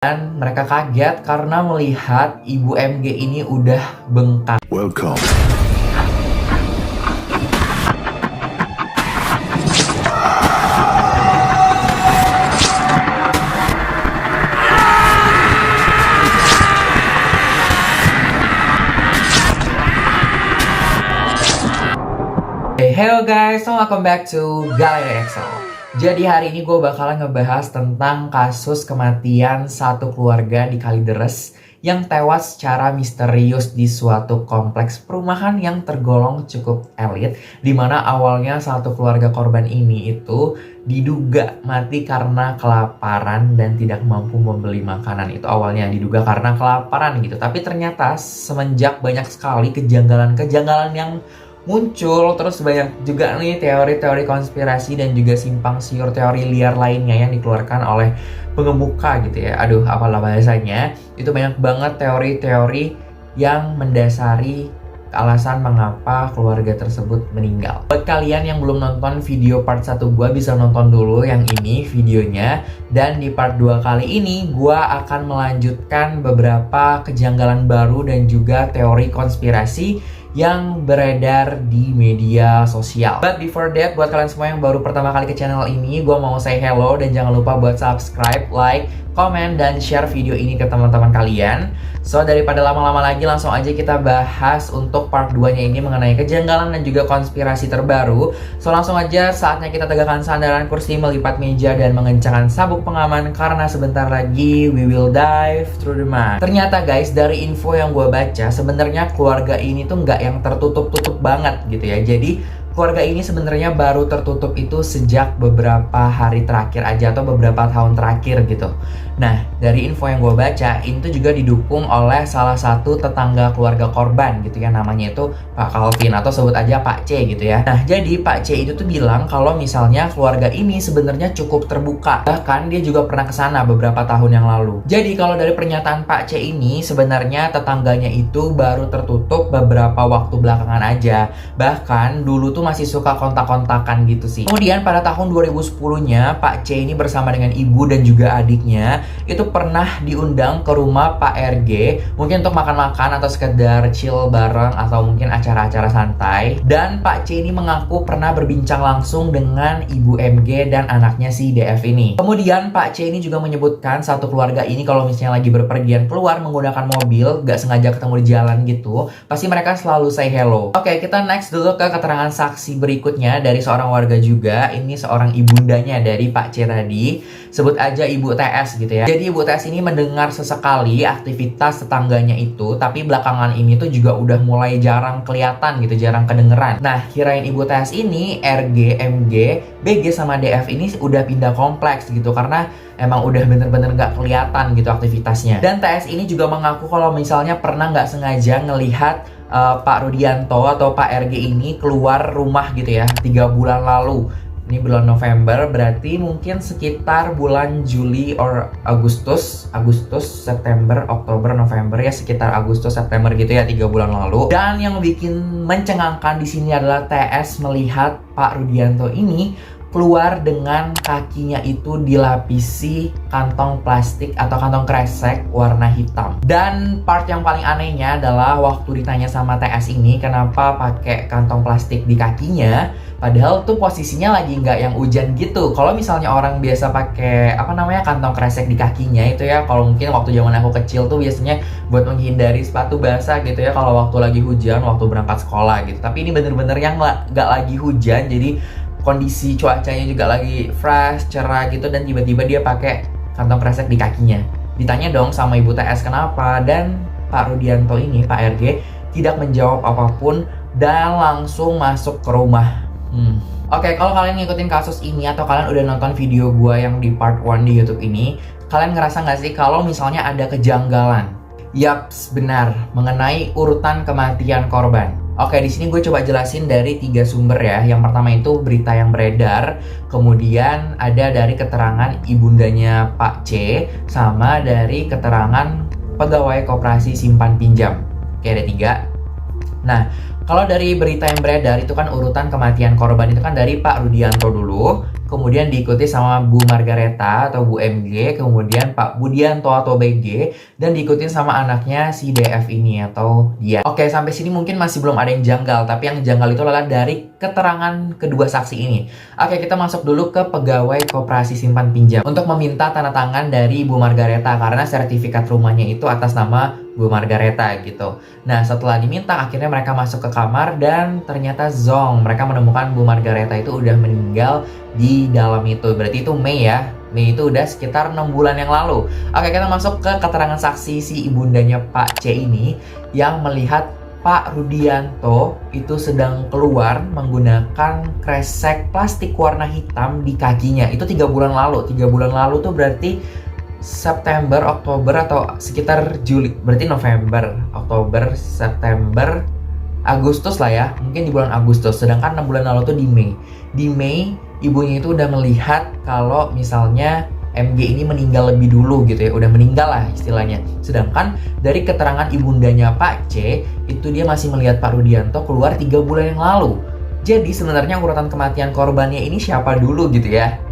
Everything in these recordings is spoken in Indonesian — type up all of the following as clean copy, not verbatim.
Dan mereka kaget karena melihat Ibu MG ini udah bengkak. Welcome. Hello guys, so welcome back to Galeri Excel. Jadi hari ini gue bakalan ngebahas tentang kasus kematian satu keluarga di Kalideres yang tewas secara misterius di suatu kompleks perumahan yang tergolong cukup elit, dimana awalnya satu keluarga korban ini itu diduga mati karena kelaparan dan tidak mampu membeli makanan. Itu awalnya diduga karena kelaparan gitu, tapi ternyata semenjak banyak sekali kejanggalan-kejanggalan yang muncul, terus banyak juga nih teori-teori konspirasi dan juga simpang siur teori liar lainnya yang dikeluarkan oleh pengemuka gitu ya. Aduh, apalah bahasanya. Itu banyak banget teori-teori yang mendasari alasan mengapa keluarga tersebut meninggal. Buat kalian yang belum nonton video part 1 gue, bisa nonton dulu yang ini videonya. Dan di part 2 kali ini gue akan melanjutkan beberapa kejanggalan baru dan juga teori konspirasi yang beredar di media sosial. But before that, buat kalian semua yang baru pertama kali ke channel ini, gue mau say hello dan jangan lupa buat subscribe, like, komen, dan share video ini ke teman-teman kalian. So, daripada lama-lama lagi, langsung aja kita bahas untuk part 2-nya ini mengenai kejanggalan dan juga konspirasi terbaru. So, langsung aja saatnya kita tegakkan sandaran kursi, melipat meja, dan mengencangkan sabuk pengaman karena sebentar lagi we will dive through the mind. Ternyata guys, dari info yang gue baca, sebenarnya keluarga ini tuh nggak yang tertutup-tutup banget gitu ya. Jadi keluarga ini sebenarnya baru tertutup itu sejak beberapa hari terakhir aja atau beberapa tahun terakhir gitu. Nah, dari info yang gue baca, itu juga didukung oleh salah satu tetangga keluarga korban gitu ya, namanya itu Pak Calvin atau sebut aja Pak C gitu ya. Nah, jadi Pak C itu tuh bilang kalau misalnya keluarga ini sebenarnya cukup terbuka. Bahkan dia juga pernah kesana beberapa tahun yang lalu. Jadi kalau dari pernyataan Pak C ini, sebenarnya tetangganya itu baru tertutup beberapa waktu belakangan aja. Bahkan dulu tuh masih suka kontak-kontakan gitu sih. Kemudian pada tahun 2010-nya, Pak C ini bersama dengan ibu dan juga adiknya itu pernah diundang ke rumah Pak RG, mungkin untuk makan-makan atau sekedar chill bareng atau mungkin acara-acara santai. Dan Pak C ini mengaku pernah berbincang langsung dengan Ibu MG dan anaknya si DF ini. Kemudian Pak C ini juga menyebutkan satu keluarga ini kalau misalnya lagi berpergian keluar menggunakan mobil, gak sengaja ketemu di jalan gitu, pasti mereka selalu say hello. Oke, kita next dulu ke keterangan saksi berikutnya dari seorang warga juga. Ini seorang ibundanya dari Pak C tadi, sebut aja Ibu TS gitu ya. Jadi Ibu TS ini mendengar sesekali aktivitas tetangganya itu, tapi belakangan ini tuh juga udah mulai jarang kelihatan gitu, jarang kedengeran. Nah, kirain Ibu TS ini RG, MG, BG sama DF ini udah pindah kompleks gitu, karena emang udah bener-bener gak kelihatan gitu aktivitasnya. Dan TS ini juga mengaku kalau misalnya pernah gak sengaja ngelihat Pak Rudianto atau Pak RG ini keluar rumah gitu ya 3 bulan lalu. Ini bulan November, berarti mungkin sekitar bulan Juli or Agustus, September, Oktober, November ya, sekitar Agustus, September gitu ya, 3 bulan lalu. Dan yang bikin mencengangkan di sini adalah TS melihat Pak Rudianto ini keluar dengan kakinya itu dilapisi kantong plastik atau kantong kresek warna hitam. Dan part yang paling anehnya adalah waktu ditanya sama TS ini kenapa pakai kantong plastik di kakinya, padahal tuh posisinya lagi nggak yang hujan gitu. Kalau misalnya orang biasa pakai kantong kresek di kakinya itu ya, kalau mungkin waktu zaman aku kecil tuh biasanya buat menghindari sepatu basah gitu ya kalau waktu lagi hujan, waktu berangkat sekolah gitu. Tapi ini bener-bener yang nggak lagi hujan, jadi kondisi cuacanya juga lagi fresh, cerah gitu, dan tiba-tiba dia pakai kantong kresek di kakinya. Ditanya dong sama Ibu TS kenapa, dan Pak Rudianto ini, Pak RG, tidak menjawab apapun dan langsung masuk ke rumah. Oke, kalau kalian ngikutin kasus ini atau kalian udah nonton video gua yang di part 1 di YouTube ini, kalian ngerasa nggak sih kalau misalnya ada kejanggalan? Yaps, benar, mengenai urutan kematian korban. Oke, di sini gue coba jelasin dari 3 sumber ya. Yang pertama itu berita yang beredar, kemudian ada dari keterangan ibundanya Pak C, sama dari keterangan pegawai koperasi simpan pinjam. Oke, ada 3. Nah, kalau dari berita yang beredar itu kan urutan kematian korban itu kan dari Pak Rudianto dulu, kemudian diikuti sama Bu Margareta atau Bu MG, kemudian Pak Budianto atau BG, dan diikutin sama anaknya si DF ini atau dia. Oke, sampai sini mungkin masih belum ada yang janggal, tapi yang janggal itu adalah dari keterangan kedua saksi ini. Oke, kita masuk dulu ke pegawai koperasi simpan pinjam untuk meminta tanda tangan dari Bu Margareta karena sertifikat rumahnya itu atas nama Bu Margareta gitu. Nah, setelah diminta, akhirnya mereka masuk ke kamar dan ternyata zong, mereka menemukan Bu Margareta itu udah meninggal di dalam itu. Berarti itu Mei ya. Mei itu udah sekitar 6 bulan yang lalu. Oke, kita masuk ke keterangan saksi si ibundanya Pak C ini yang melihat Pak Rudianto itu sedang keluar menggunakan kresek plastik warna hitam di kakinya. Itu 3 bulan lalu. 3 bulan lalu tuh berarti September, Oktober, atau sekitar Juli. Berarti November, Oktober, September, Agustus lah ya. Mungkin di bulan Agustus. Sedangkan 6 bulan lalu tuh di Mei. Di Mei, ibunya itu udah melihat kalau misalnya MG ini meninggal lebih dulu gitu ya, udah meninggal lah istilahnya. Sedangkan dari keterangan ibundanya Pak C, itu dia masih melihat Pak Rudianto keluar 3 bulan yang lalu. Jadi sebenarnya urutan kematian korbannya ini siapa dulu gitu ya.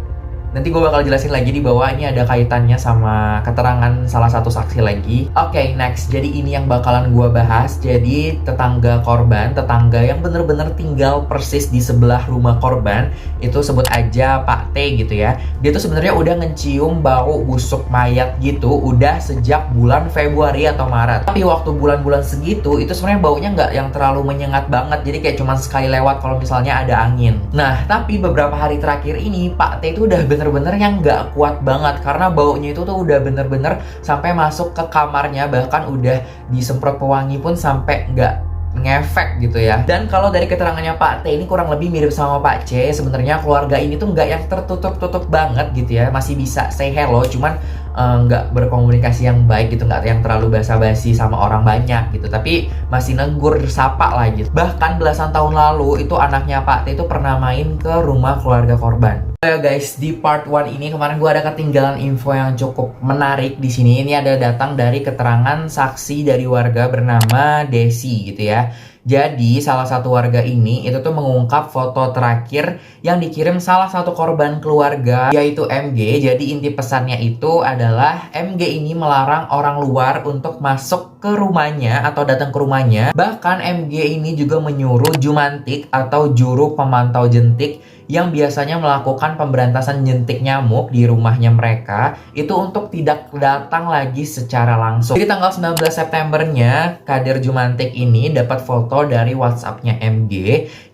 Nanti gue bakal jelasin lagi di bawah, ini ada kaitannya sama keterangan salah satu saksi lagi. Oke, next. Jadi ini yang bakalan gue bahas. Jadi tetangga korban, tetangga yang bener-bener tinggal persis di sebelah rumah korban, itu sebut aja Pak T gitu ya. Dia tuh sebenarnya udah ngecium bau busuk mayat gitu, udah sejak bulan Februari atau Maret. Tapi waktu bulan-bulan segitu, itu sebenarnya baunya nggak yang terlalu menyengat banget. Jadi kayak cuma sekali lewat kalau misalnya ada angin. Nah, tapi beberapa hari terakhir ini, Pak T itu udah bener-bener yang nggak kuat banget karena baunya itu tuh udah bener-bener sampai masuk ke kamarnya, bahkan udah disemprot pewangi pun sampai nggak ngefek gitu ya. Dan kalau dari keterangannya Pak T ini kurang lebih mirip sama Pak C. Sebenarnya keluarga ini tuh nggak yang tertutup-tutup banget gitu ya, masih bisa say hello, cuman nggak berkomunikasi yang baik gitu, nggak yang terlalu basa-basi sama orang banyak gitu, tapi masih negur sapa lah gitu. Bahkan belasan tahun lalu itu anaknya Pak T itu pernah main ke rumah keluarga korban. Ya guys, di part 1 ini kemarin gue ada ketinggalan info yang cukup menarik di sini. Ini ada datang dari keterangan saksi dari warga bernama Desi gitu ya. Jadi salah satu warga ini itu tuh mengungkap foto terakhir yang dikirim salah satu korban keluarga, yaitu MG. Jadi inti pesannya itu adalah MG ini melarang orang luar untuk masuk ke rumahnya atau datang ke rumahnya. Bahkan MG ini juga menyuruh Jumantik atau juru pemantau jentik yang biasanya melakukan pemberantasan jentik nyamuk di rumahnya mereka itu untuk tidak datang lagi secara langsung. Jadi tanggal 19 Septembernya, Kadir Jumantik ini dapat foto dari WhatsApp-nya MG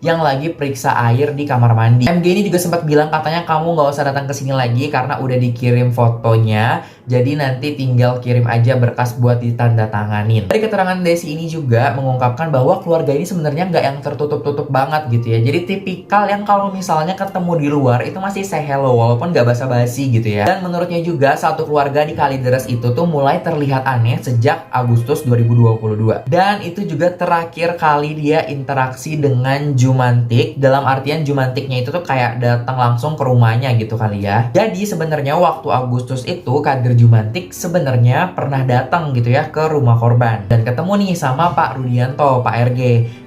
yang lagi periksa air di kamar mandi. MG ini juga sempat bilang katanya kamu nggak usah datang ke sini lagi karena udah dikirim fotonya. Jadi nanti tinggal kirim aja berkas buat ditandatanganin. Dari keterangan Desi ini juga mengungkapkan bahwa keluarga ini sebenarnya nggak yang tertutup-tutup banget gitu ya. Jadi tipikal yang kalau misalnya ketemu di luar itu masih say hello walaupun nggak basa-basi gitu ya. Dan menurutnya juga satu keluarga di Kalideres itu tuh mulai terlihat aneh sejak Agustus 2022. Dan itu juga terakhir kali dia interaksi dengan Jumantik. Dalam artian Jumantiknya itu tuh kayak datang langsung ke rumahnya gitu kali ya. Jadi sebenarnya waktu Agustus itu Kadir Jumantik sebenarnya pernah datang gitu ya ke rumah korban dan ketemu nih sama Pak Rudianto, Pak RG,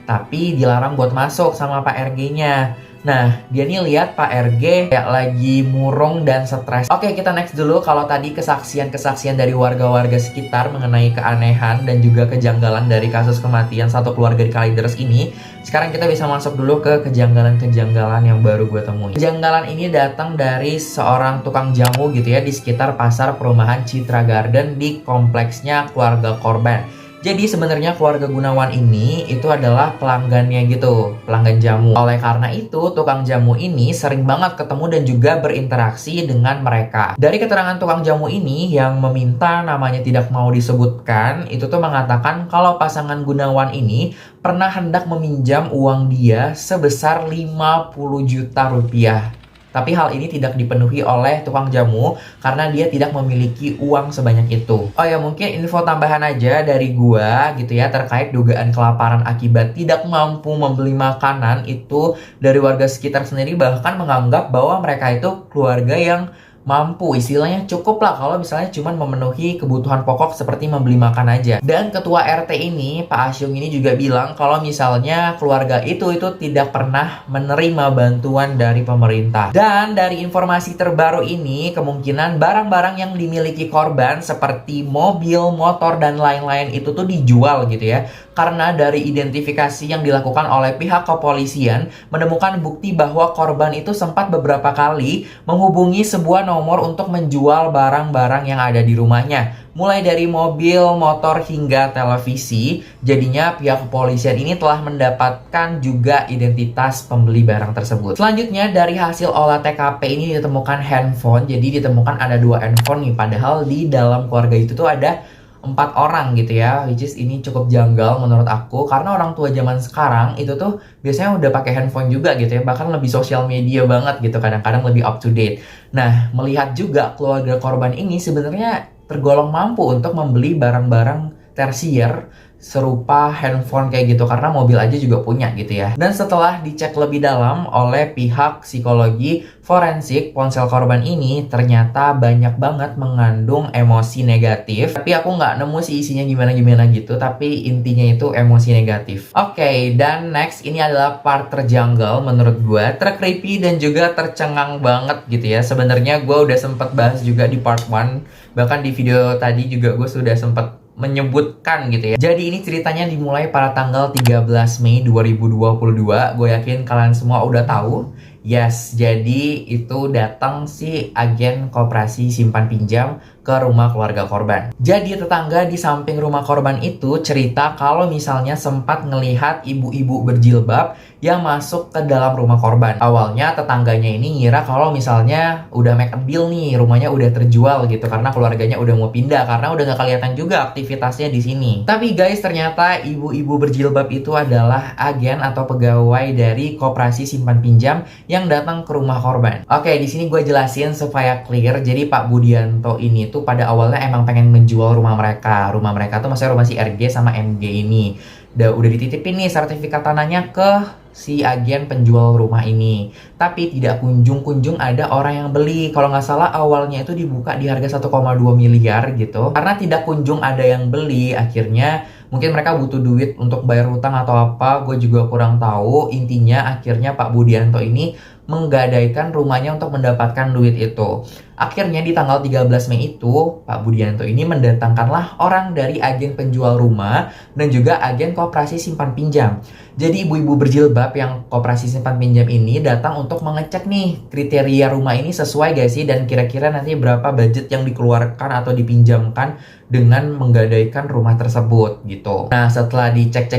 tapi dilarang buat masuk sama Pak RG-nya. Nah, dia nih lihat Pak RG kayak lagi murung dan stres. Oke, kita next dulu. Kalau tadi kesaksian-kesaksian dari warga-warga sekitar mengenai keanehan dan juga kejanggalan dari kasus kematian satu keluarga di Kalideres ini, sekarang kita bisa masuk dulu ke kejanggalan-kejanggalan yang baru gue temuin. Kejanggalan ini datang dari seorang tukang jamu gitu ya di sekitar pasar perumahan Citra Garden di kompleksnya keluarga korban. Jadi sebenarnya keluarga Gunawan ini itu adalah pelanggannya gitu, pelanggan jamu. Oleh karena itu, tukang jamu ini sering banget ketemu dan juga berinteraksi dengan mereka. Dari keterangan tukang jamu ini yang meminta namanya tidak mau disebutkan, itu tuh mengatakan kalau pasangan Gunawan ini pernah hendak meminjam uang dia sebesar 50 juta rupiah. Tapi hal ini tidak dipenuhi oleh tukang jamu karena dia tidak memiliki uang sebanyak itu. Oh ya, mungkin info tambahan aja dari gua gitu ya terkait dugaan kelaparan akibat tidak mampu membeli makanan itu dari warga sekitar sendiri bahkan menganggap bahwa mereka itu keluarga yang mampu, istilahnya cukup lah kalau misalnya cuma memenuhi kebutuhan pokok seperti membeli makan aja. Dan ketua RT ini, Pak Asyung ini juga bilang kalau misalnya keluarga itu tidak pernah menerima bantuan dari pemerintah. Dan dari informasi terbaru ini, kemungkinan barang-barang yang dimiliki korban seperti mobil, motor, dan lain-lain itu tuh dijual gitu ya. Karena dari identifikasi yang dilakukan oleh pihak kepolisian menemukan bukti bahwa korban itu sempat beberapa kali menghubungi sebuah nomor untuk menjual barang-barang yang ada di rumahnya. Mulai dari mobil, motor, hingga televisi. Jadinya pihak kepolisian ini telah mendapatkan juga identitas pembeli barang tersebut. Selanjutnya dari hasil olah TKP ini ditemukan handphone. Jadi ditemukan ada 2 handphone nih. Padahal di dalam keluarga itu tuh ada 4 orang gitu ya, which is ini cukup janggal menurut aku karena orang tua zaman sekarang itu tuh biasanya udah pakai handphone juga gitu ya, bahkan lebih sosial media banget gitu, kadang-kadang lebih up to date. Nah, melihat juga keluarga korban ini sebenarnya tergolong mampu untuk membeli barang-barang tersier serupa handphone kayak gitu karena mobil aja juga punya gitu ya. Dan setelah dicek lebih dalam oleh pihak psikologi forensik, ponsel korban ini ternyata banyak banget mengandung emosi negatif. Tapi aku nggak nemu sih isinya gimana-gimana gitu, tapi intinya itu emosi negatif. Oke, dan next ini adalah part terjanggal menurut gue, tercreepy dan juga tercengang banget gitu ya. Sebenarnya gue udah sempet bahas juga di part 1, bahkan di video tadi juga gue sudah sempet menyebutkan gitu ya. Jadi ini ceritanya dimulai pada tanggal 13 Mei 2022. Gue yakin kalian semua udah tahu. Yes, jadi itu datang si agen koperasi simpan pinjam ke rumah keluarga korban. Jadi tetangga di samping rumah korban itu cerita kalau misalnya sempat ngelihat ibu-ibu berjilbab yang masuk ke dalam rumah korban. Awalnya tetangganya ini ngira kalau misalnya udah make a deal nih, rumahnya udah terjual gitu karena keluarganya udah mau pindah karena udah gak kelihatan juga aktivitasnya di sini. Tapi guys, ternyata ibu-ibu berjilbab itu adalah agen atau pegawai dari koperasi simpan pinjam yang datang ke rumah korban. Oke, di sini gue jelasin supaya clear. Jadi Pak Budianto ini tuh pada awalnya emang pengen menjual rumah mereka. Rumah mereka tuh maksudnya rumah si RG sama MG ini. Udah dititipin nih sertifikat tanahnya ke si agen penjual rumah ini. Tapi tidak kunjung-kunjung ada orang yang beli. Kalau nggak salah awalnya itu dibuka di harga 1,2 miliar gitu. Karena tidak kunjung ada yang beli, akhirnya mungkin mereka butuh duit untuk bayar hutang atau apa, gue juga kurang tahu. Intinya akhirnya Pak Budianto ini menggadaikan rumahnya untuk mendapatkan duit itu. Akhirnya di tanggal 13 Mei itu, Pak Budianto ini mendatangkanlah orang dari agen penjual rumah dan juga agen koperasi simpan pinjam. Jadi ibu-ibu berjilbab yang koperasi simpan pinjam ini datang untuk mengecek nih kriteria rumah ini sesuai gak sih dan kira-kira nanti berapa budget yang dikeluarkan atau dipinjamkan dengan menggadaikan rumah tersebut gitu. Nah, setelah dicek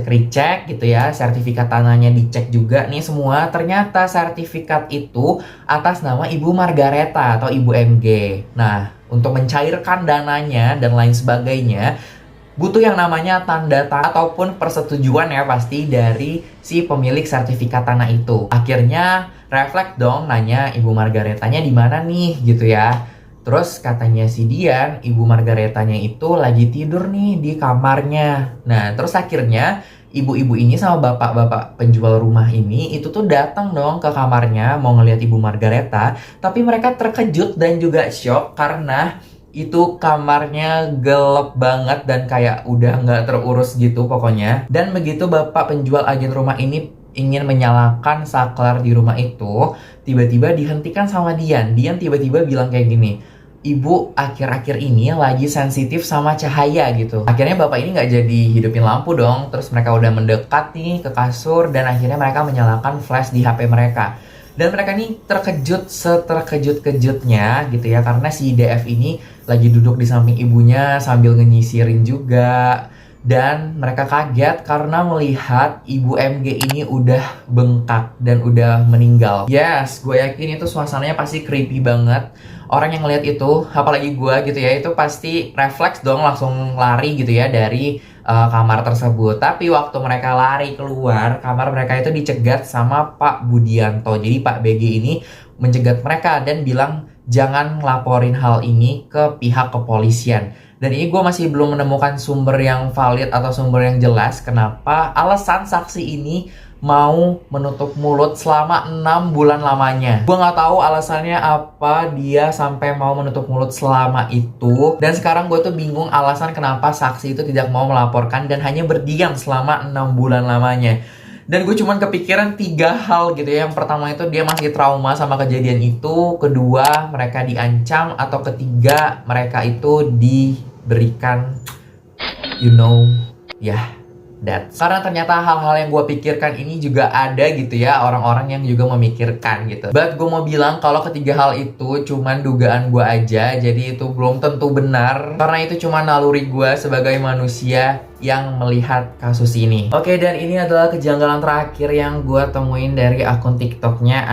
recheck gitu ya, sertifikat tanahnya dicek juga nih semua, ternyata sertifikat itu atas nama Ibu Margareta atau Ibu MG. Nah, untuk mencairkan dananya dan lain sebagainya, butuh yang namanya tanda tangan ataupun persetujuan ya pasti dari si pemilik sertifikat tanah itu. Akhirnya refleks dong nanya Ibu Margaretanya di mana nih gitu ya. Terus katanya si Dian, Ibu Margaretanya itu lagi tidur nih di kamarnya. Nah, terus akhirnya ibu-ibu ini sama bapak-bapak penjual rumah ini itu tuh datang dong ke kamarnya mau ngeliat Ibu Margareta. Tapi mereka terkejut dan juga shock karena itu kamarnya gelap banget dan kayak udah nggak terurus gitu pokoknya. Dan begitu bapak penjual agen rumah ini ingin menyalakan saklar di rumah itu, tiba-tiba dihentikan sama Dian. Dian tiba-tiba bilang kayak gini, Ibu akhir-akhir ini lagi sensitif sama cahaya gitu. Akhirnya bapak ini nggak jadi hidupin lampu dong. Terus mereka udah mendekat nih ke kasur dan akhirnya mereka menyalakan flash di HP mereka. Dan mereka ini terkejut seterkejut-kejutnya gitu ya, karena si DF ini lagi duduk di samping ibunya sambil ngenyisirin juga. Dan mereka kaget karena melihat Ibu MG ini udah bengkak dan udah meninggal. Yes, gue yakin itu suasananya pasti creepy banget. Orang yang ngeliat itu, apalagi gue gitu ya, itu pasti refleks dong langsung lari gitu ya dari kamar tersebut. Tapi waktu mereka lari keluar, kamar mereka itu dicegat sama Pak Budianto. Jadi Pak BG ini mencegat mereka dan bilang jangan laporin hal ini ke pihak kepolisian. Dan ini gue masih belum menemukan sumber yang valid atau sumber yang jelas kenapa alasan saksi ini mau menutup mulut selama 6 bulan lamanya. Gue nggak tahu alasannya apa dia sampai mau menutup mulut selama itu. Dan sekarang gue tuh bingung alasan kenapa saksi itu tidak mau melaporkan dan hanya berdiam selama 6 bulan lamanya. Dan gue cuman kepikiran 3 hal gitu ya. Yang pertama itu dia masih trauma sama kejadian itu. Kedua, mereka diancam. Atau ketiga, mereka itu diberikan, karena ternyata hal-hal yang gue pikirkan ini juga ada gitu ya, orang-orang yang juga memikirkan gitu. But gue mau bilang kalau ketiga hal itu cuman dugaan gue aja, jadi itu belum tentu benar. Karena itu cuma naluri gue sebagai manusia yang melihat kasus ini. Oke, dan ini adalah kejanggalan terakhir yang gue temuin dari akun TikToknya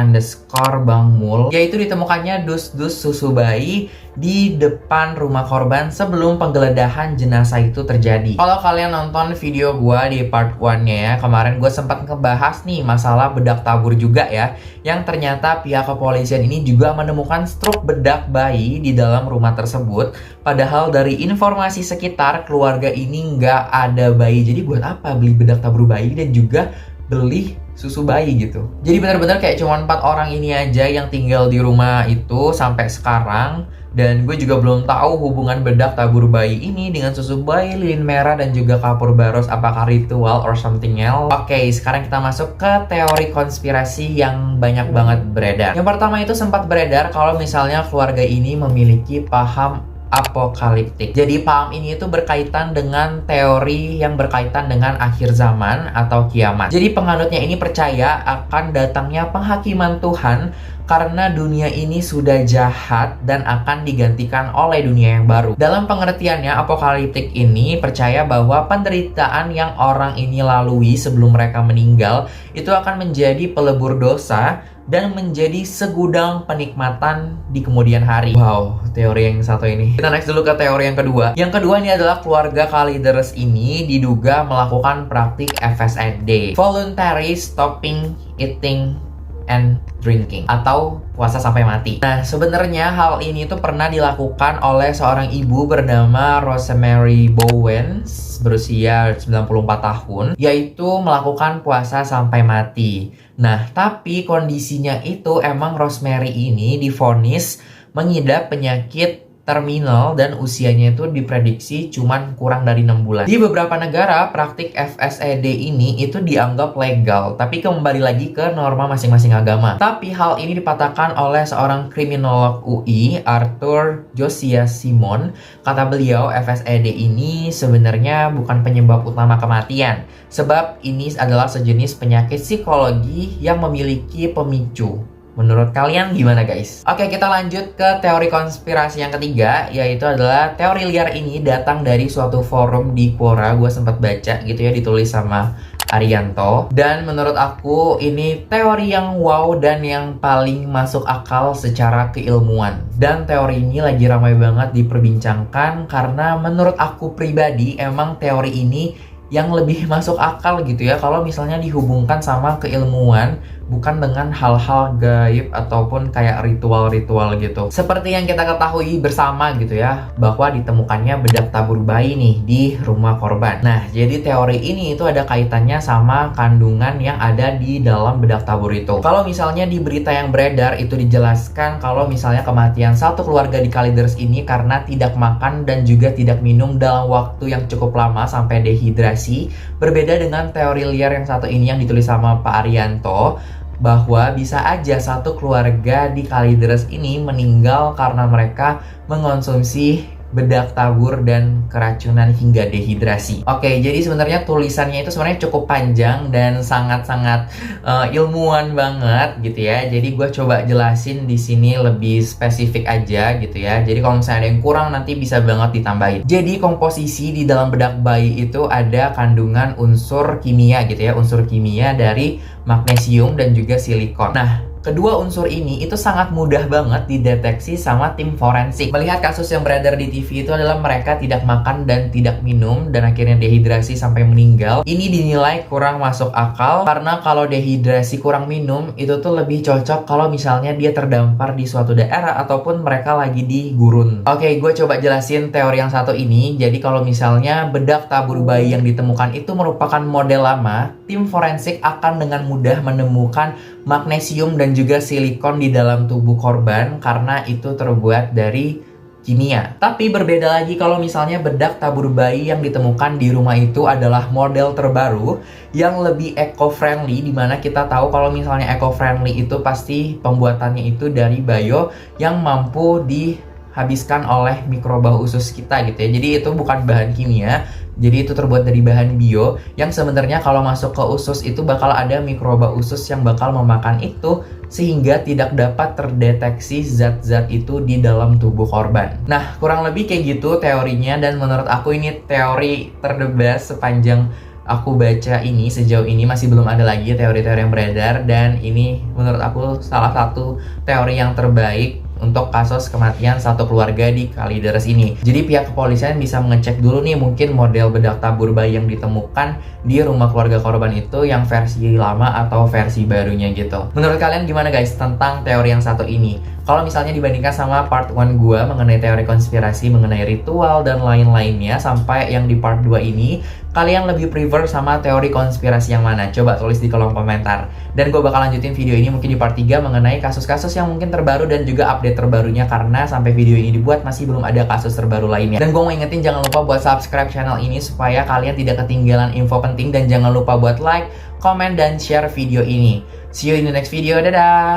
_bangmul, yaitu ditemukannya dus-dus susu bayi di depan rumah korban sebelum penggeledahan jenazah itu terjadi. Kalau kalian nonton video gue di part 1-nya ya, kemarin gue sempat ngebahas nih masalah bedak tabur juga ya, yang ternyata pihak kepolisian ini juga menemukan struk bedak bayi di dalam rumah tersebut. Padahal dari informasi sekitar, keluarga ini nggak ada bayi. Jadi buat apa beli bedak tabur bayi dan juga beli susu bayi gitu. Jadi benar-benar kayak cuma 4 orang ini aja yang tinggal di rumah itu sampai sekarang. Dan gue juga belum tahu hubungan bedak tabur bayi ini dengan susu bayi, lilin merah, dan juga kapur baros, apakah ritual or something else. Oke, sekarang kita masuk ke teori konspirasi yang banyak banget beredar. Yang pertama itu sempat beredar kalau misalnya keluarga ini memiliki paham apokaliptik. Jadi paham ini itu berkaitan dengan teori yang berkaitan dengan akhir zaman atau kiamat. Jadi penganutnya ini percaya akan datangnya penghakiman Tuhan karena dunia ini sudah jahat dan akan digantikan oleh dunia yang baru. Dalam pengertiannya, apokaliptik ini percaya bahwa penderitaan yang orang ini lalui sebelum mereka meninggal itu akan menjadi pelebur dosa dan menjadi segudang penikmatan di kemudian hari. Wow, teori yang satu ini. Kita next dulu ke teori yang kedua. Yang kedua ini adalah keluarga Kalideres ini diduga melakukan praktik FSAD, Voluntary Stopping Eating and Drinking, atau puasa sampai mati. Nah, sebenarnya hal ini tuh pernah dilakukan oleh seorang ibu bernama Rosemary Bowens berusia 94 tahun, yaitu melakukan puasa sampai mati. Nah, tapi kondisinya itu emang Rosemary ini divonis mengidap penyakit terminal dan usianya itu diprediksi cuman kurang dari 6 bulan. Di beberapa negara, praktik FSAD ini itu dianggap legal, tapi kembali lagi ke norma masing-masing agama. Tapi hal ini dipatahkan oleh seorang kriminolog UI, Arthur Josiah Simon. Kata beliau, FSAD ini sebenarnya bukan penyebab utama kematian, sebab ini adalah sejenis penyakit psikologi yang memiliki pemicu. Menurut kalian gimana guys? Oke, kita lanjut ke teori konspirasi yang ketiga, yaitu adalah teori liar ini datang dari suatu forum di Quora. Gue sempat baca gitu ya, ditulis sama Arianto. Dan menurut aku ini teori yang wow dan yang paling masuk akal secara keilmuan. Dan teori ini lagi ramai banget diperbincangkan karena menurut aku pribadi emang teori ini yang lebih masuk akal gitu ya kalau misalnya dihubungkan sama keilmuan, bukan dengan hal-hal gaib ataupun kayak ritual-ritual gitu. Seperti yang kita ketahui bersama gitu ya, bahwa ditemukannya bedak tabur bayi nih di rumah korban. Nah, jadi teori ini itu ada kaitannya sama kandungan yang ada di dalam bedak tabur itu. Kalau misalnya di berita yang beredar itu dijelaskan kalau misalnya kematian satu keluarga di Kalideres ini karena tidak makan dan juga tidak minum dalam waktu yang cukup lama sampai dehidrasi, berbeda dengan teori liar yang satu ini yang ditulis sama Pak Arianto, bahwa bisa aja satu keluarga di Kalideres ini meninggal karena mereka mengonsumsi bedak tabur dan keracunan hingga dehidrasi. Oke, jadi sebenarnya tulisannya itu sebenarnya cukup panjang dan sangat-sangat ilmuwan banget gitu ya. Jadi gue coba jelasin di sini lebih spesifik aja gitu ya. Jadi kalau misalnya ada yang kurang nanti bisa banget ditambahin. Jadi komposisi di dalam bedak bayi itu ada kandungan unsur kimia gitu ya, unsur kimia dari magnesium dan juga silikon. Nah, kedua unsur ini itu sangat mudah banget dideteksi sama tim forensik. Melihat kasus yang beredar di TV itu adalah mereka tidak makan dan tidak minum dan akhirnya dehidrasi sampai meninggal. Ini dinilai kurang masuk akal karena kalau dehidrasi kurang minum itu tuh lebih cocok kalau misalnya dia terdampar di suatu daerah ataupun mereka lagi di gurun. Oke, gue coba jelasin teori yang satu ini. Jadi kalau misalnya bedak tabur bayi yang ditemukan itu merupakan model lama, tim forensik akan dengan mudah menemukan magnesium dan juga silikon di dalam tubuh korban karena itu terbuat dari kimia. Tapi berbeda lagi kalau misalnya bedak tabur bayi yang ditemukan di rumah itu adalah model terbaru yang lebih eco-friendly, dimana kita tahu kalau misalnya eco-friendly itu pasti pembuatannya itu dari bio yang mampu dihabiskan oleh mikroba usus kita gitu ya. Jadi itu bukan bahan kimia, jadi itu terbuat dari bahan bio yang sebenarnya kalau masuk ke usus itu bakal ada mikroba usus yang bakal memakan itu sehingga tidak dapat terdeteksi zat-zat itu di dalam tubuh korban. Nah, kurang lebih kayak gitu teorinya, dan menurut aku ini teori ter-the best sepanjang aku baca ini. Sejauh ini masih belum ada lagi teori-teori yang beredar, dan ini menurut aku salah satu teori yang terbaik untuk kasus kematian satu keluarga di Kalideres ini. Jadi pihak kepolisian bisa mengecek dulu nih mungkin model bedak tabur bayi yang ditemukan di rumah keluarga korban itu yang versi lama atau versi barunya gitu. Menurut kalian gimana guys tentang teori yang satu ini? Kalau misalnya dibandingkan sama part 1 gue mengenai teori konspirasi, mengenai ritual dan lain-lainnya, sampai yang di part 2 ini, kalian lebih prefer sama teori konspirasi yang mana? Coba tulis di kolom komentar. Dan gue bakal lanjutin video ini mungkin di part 3 mengenai kasus-kasus yang mungkin terbaru dan juga update terbarunya, karena sampai video ini dibuat masih belum ada kasus terbaru lainnya. Dan gue mau ingetin jangan lupa buat subscribe channel ini supaya kalian tidak ketinggalan info penting, dan jangan lupa buat like, comment, dan share video ini. See you in the next video. Dadah!